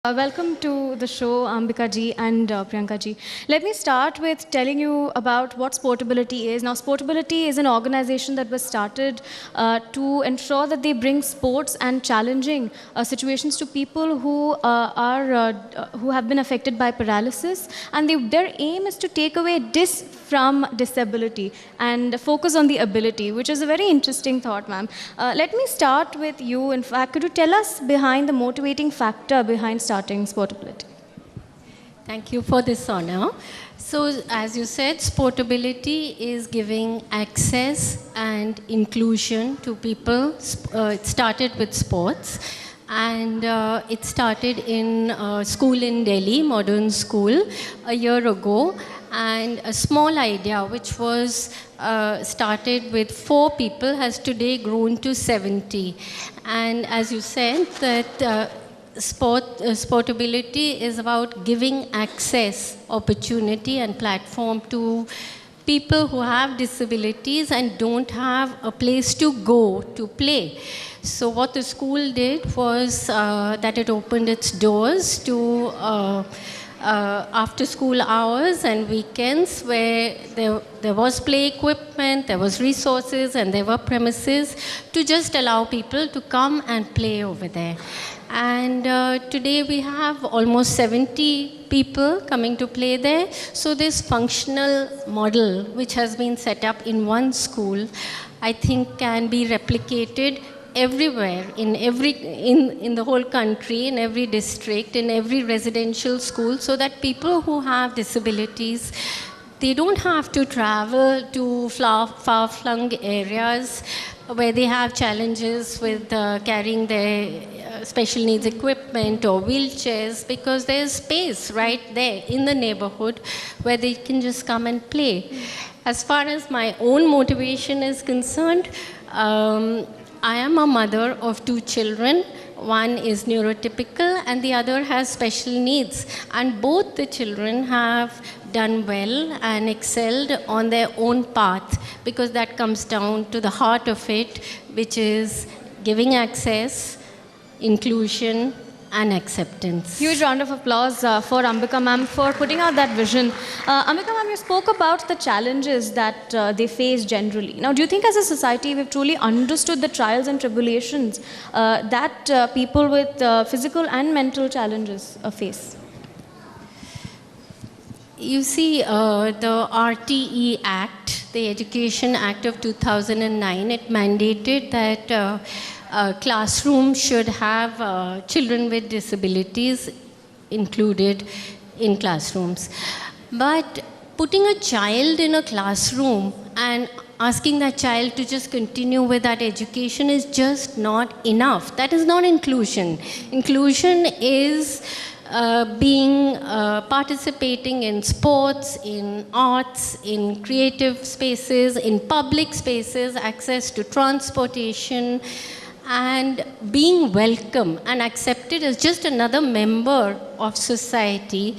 Welcome to the show, Ambika ji and Priyanka ji. Let me start with telling you about what Sportability is. Now, Sportability is an organization that was started to ensure that they bring sports and challenging situations to people who have been affected by paralysis, and their aim is to take away dis from disability and focus on the ability, which is a very interesting thought, ma'am. Let me start with you. In fact, could you tell us behind the motivating factor behind starting Sportability? Thank you for this honor. So, as you said, Sportability is giving access and inclusion to people. It started with sports, and it started in a school in Delhi, modern school, a year ago. And a small idea, which was started with 4 people, has today grown to 70. And as you said, that Sportability is about giving access, opportunity, and platform to people who have disabilities and don't have a place to go to play. So what the school did was that it opened its doors to after school hours and weekends, where there was play equipment, there was resources, and there were premises to just allow people to come and play over there. And today we have almost 70 people coming to play there. So this functional model, which has been set up in one school, I think can be replicated everywhere, in the whole country, in every district, in every residential school, so that people who have disabilities, they don't have to travel to far-flung areas where they have challenges with carrying their special needs equipment or wheelchairs, because there's space right there in the neighborhood where they can just come and play. As far as my own motivation is concerned, I am a mother of 2 children. One is neurotypical and the other has special needs. And both the children have done well and excelled on their own path, because that comes down to the heart of it, which is giving access, inclusion, and acceptance. Huge round of applause for Ambika ma'am for putting out that vision. Ambika ma'am, you spoke about the challenges that they face generally. Now, do you think as a society we've truly understood the trials and tribulations that people with physical and mental challenges face? You see, the RTE Act, the Education Act of 2009, it mandated that classrooms should have children with disabilities included in classrooms. But putting a child in a classroom and asking that child to just continue with that education is just not enough. That is not inclusion. Inclusion is participating in sports, in arts, in creative spaces, in public spaces, access to transportation, and being welcome and accepted as just another member of society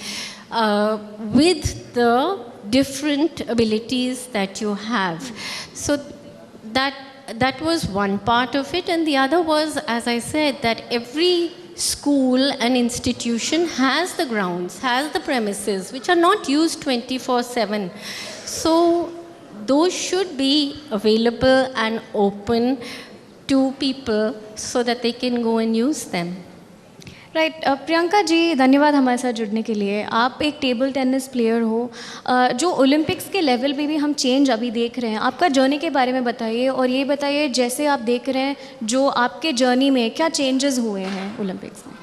with the different abilities that you have. So that was one part of it, and the other was, as I said, that every school and institution has the grounds, has the premises, which are not used 24/7. So those should be available and open to people so that they can go and use them. Right Priyanka ji, धन्यवाद हमारे साथ जुड़ने के लिए. आप एक table tennis player हो, जो ओलंपिक्स के लेवल पे भी हम चेंज अभी देख रहे हैं. आपका जर्नी के बारे में बताइए, और ये बताइए जैसे आप देख रहे हैं जो आपके जर्नी में क्या चेंजेस हुए हैं ओलंपिक्स में.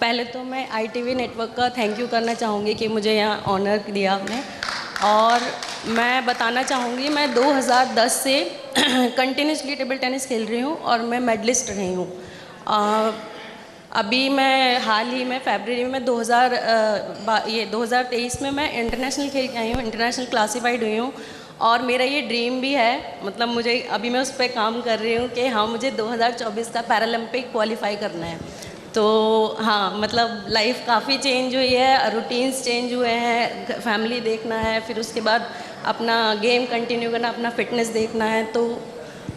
पहले तो मैं ITV नेटवर्क का थैंक यू करना चाहूँगी कि मुझे यहाँ ऑनर दिया आपने. और मैं बताना चाहूँगी, मैं 2010 से कंटिन्यूसली टेबल टेनिस खेल रही हूँ और मैं मेडलिस्ट रही हूँ. अभी मैं हाल ही में फरवरी में 2023 में मैं इंटरनेशनल खेल के आई हूँ, इंटरनेशनल क्लासीफाइड हुई हूँ. और मेरा ये ड्रीम भी है, मतलब मुझे अभी मैं उस पर काम कर रही हूँ कि हाँ, मुझे 2024 का पैरालंपिक क्वालिफाई करना है. तो हाँ, मतलब लाइफ काफ़ी चेंज हुई है, रूटीन्स चेंज हुए हैं, फैमिली देखना है, फिर उसके बाद अपना गेम कंटिन्यू करना, अपना फिटनेस देखना है. तो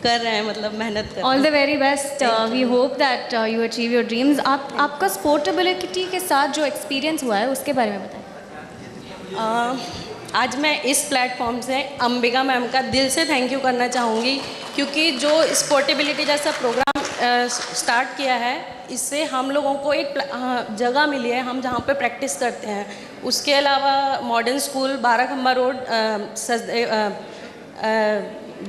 कर रहे हैं, मतलब मेहनत कर रहे ऑल हैं। The very best, we hope that you achieve your dreams. आपका स्पोर्टेबिलिटी के साथ जो एक्सपीरियंस हुआ है उसके बारे में बताएं। आज मैं इस प्लेटफॉर्म से अंबिका मैम का दिल से थैंक यू करना चाहूँगी, क्योंकि जो स्पोर्टेबिलिटी जैसा प्रोग्राम स्टार्ट किया है, इससे हम लोगों को एक जगह मिली है हम जहाँ पे प्रैक्टिस करते हैं। उसके अलावा modern school Barakhamba road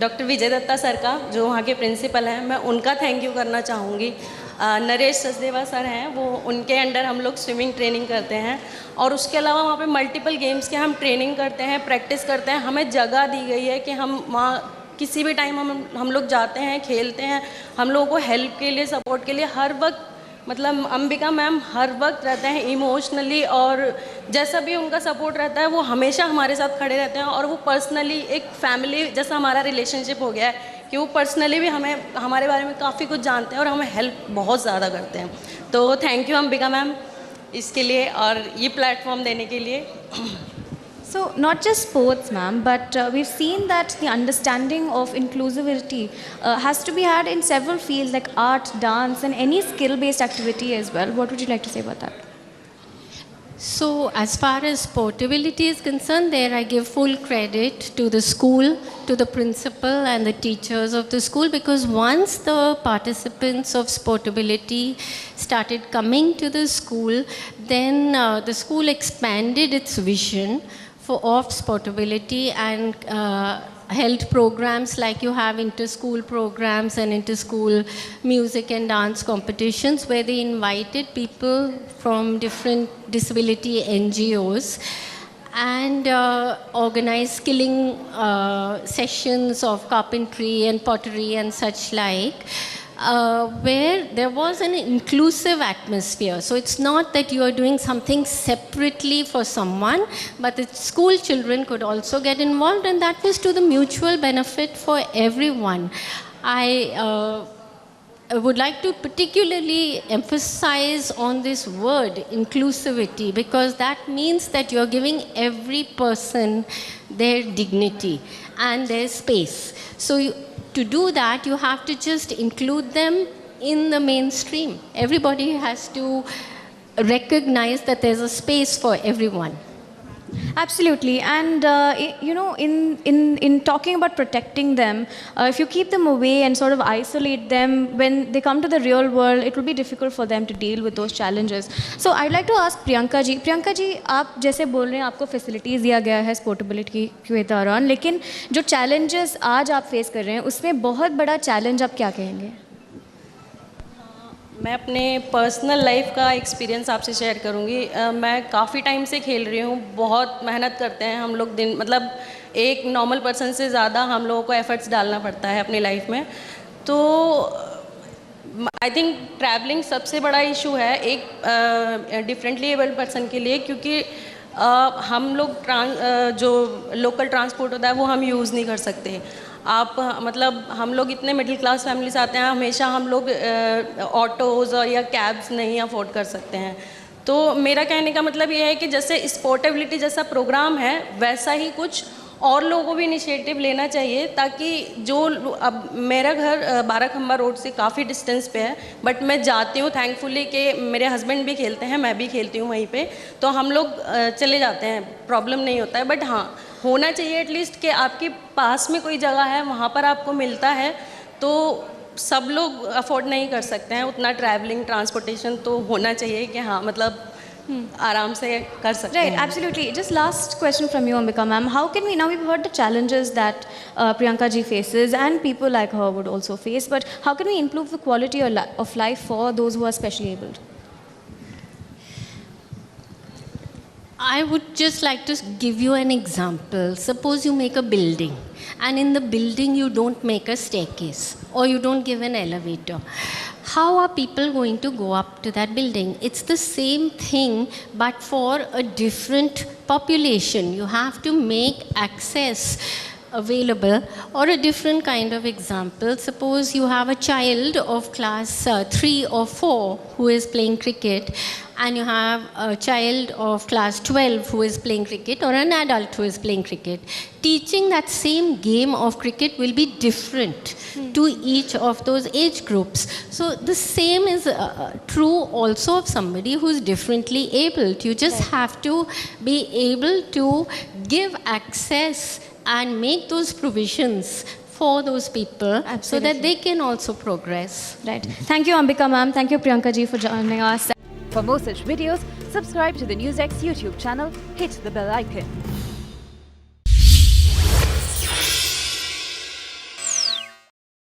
doctor Vijay Datta sir का, जो वहाँ के प्रिंसिपल हैं, मैं उनका थैंक यू करना चाहूँगी। नरेश सचदेवा सर हैं, वो उनके अंडर हम लोग स्विमिंग ट्रेनिंग करते हैं, और उसके अलावा वहाँ पे मल्टीपल गेम्स के हम ट्रेनिंग करते हैं, प्रैक्टिस करते हैं। हमें जगह दी गई है कि हम वहाँ किसी भी टाइम हम लोग जाते हैं, खेलते हैं। हम लोगों को हेल्प के लिए, सपोर्ट के लिए हर वक्त, मतलब अंबिका मैम हर वक्त रहते हैं इमोशनली, और जैसा भी उनका सपोर्ट रहता है वो हमेशा हमारे साथ खड़े रहते हैं। और वो पर्सनली एक फैमिली जैसा हमारा रिलेशनशिप हो गया है कि वो पर्सनली भी हमें, हमारे बारे में काफ़ी कुछ जानते हैं और हमें हेल्प बहुत ज़्यादा करते हैं। तो थैंक यू अंबिका मैम इसके लिए और ये प्लेटफॉर्म देने के लिए। So, not just sports, ma'am, but we've seen that the understanding of inclusivity has to be had in several fields like art, dance, and any skill-based activity as well. What would you like to say about that? So, as far as portability is concerned, there I give full credit to the school, to the principal and the teachers of the school, because once the participants of sportability started coming to the school, then the school expanded its vision of sportability and held programs like you have inter-school programs and inter-school music and dance competitions, where they invited people from different disability NGOs and organized skilling sessions of carpentry and pottery and such like, where there was an inclusive atmosphere. So it's not that you are doing something separately for someone, but the school children could also get involved, and that was to the mutual benefit for everyone. I would like to particularly emphasize on this word inclusivity, because that means that you're giving every person their dignity and their space. So to do that, you have to just include them in the mainstream. Everybody has to recognize that there's a space for everyone. Absolutely, and you know, in talking about protecting them, if you keep them away and sort of isolate them, when they come to the real world, it will be difficult for them to deal with those challenges. So I'd like to ask Priyanka ji. Priyanka ji, आप जैसे बोल रहे हैं आपको facilities दिया गया है sportability के दौरान, लेकिन जो challenges आज आप face कर रहे हैं, उसमें बहुत बड़ा challenge आप क्या कहेंगे? मैं अपने पर्सनल लाइफ का एक्सपीरियंस आपसे शेयर करूंगी। मैं काफ़ी टाइम से खेल रही हूँ, बहुत मेहनत करते हैं हम लोग दिन, मतलब एक नॉर्मल पर्सन से ज़्यादा हम लोगों को एफर्ट्स डालना पड़ता है अपनी लाइफ में। तो आई थिंक ट्रैवलिंग सबसे बड़ा इशू है एक डिफरेंटली एबल्ड पर्सन के लिए, क्योंकि हम लोग जो लोकल ट्रांसपोर्ट होता है वो हम यूज़ नहीं कर सकते। आप मतलब हम लोग इतने मिडिल क्लास फैमिली से आते हैं, हमेशा हम लोग ऑटोज़ और या कैब्स नहीं अफोर्ड कर सकते हैं। तो मेरा कहने का मतलब ये है कि जैसे स्पोर्टेबिलिटी जैसा प्रोग्राम है, वैसा ही कुछ और लोगों को भी इनिशिएटिव लेना चाहिए, ताकि जो अब मेरा घर बाराखम्बा रोड से काफ़ी डिस्टेंस पे है, बट मैं जाती हूँ थैंकफुली कि मेरे हस्बैंड भी खेलते हैं, मैं भी खेलती हूँ वहीं पे, तो हम लोग चले जाते हैं, प्रॉब्लम नहीं होता है। बट हाँ, होना चाहिए एटलीस्ट कि आपके पास में कोई जगह है, वहाँ पर आपको मिलता है, तो सब लोग अफोर्ड नहीं कर सकते हैं उतना ट्रैवलिंग ट्रांसपोर्टेशन, तो होना चाहिए कि हाँ मतलब आराम से कर सकते हैं। Right, absolutely. Just last question from you, Ambika ma'am. How can we, now we've heard the challenges that Priyanka ji faces and people like her would also face, but how can we improve the quality of life for those who are specially abled? I would just like to give you an example. Suppose you make a building, and in the building you don't make a staircase or you don't give an elevator. How are people going to go up to that building? It's the same thing, but for a different population. You have to make access available. Or a different kind of example, suppose you have a child of class 3 or 4 who is playing cricket, and you have a child of class 12 who is playing cricket, or an adult who is playing cricket. Teaching that same game of cricket will be different to each of those age groups. So the same is true also of somebody who is differently abled. You just have to be able to give access and make those provisions for those people so that they can also progress. Right. Thank you, Ambika ma'am. Thank you, Priyanka ji, for joining us. For more such videos, subscribe to the NewsX YouTube channel, hit the bell icon.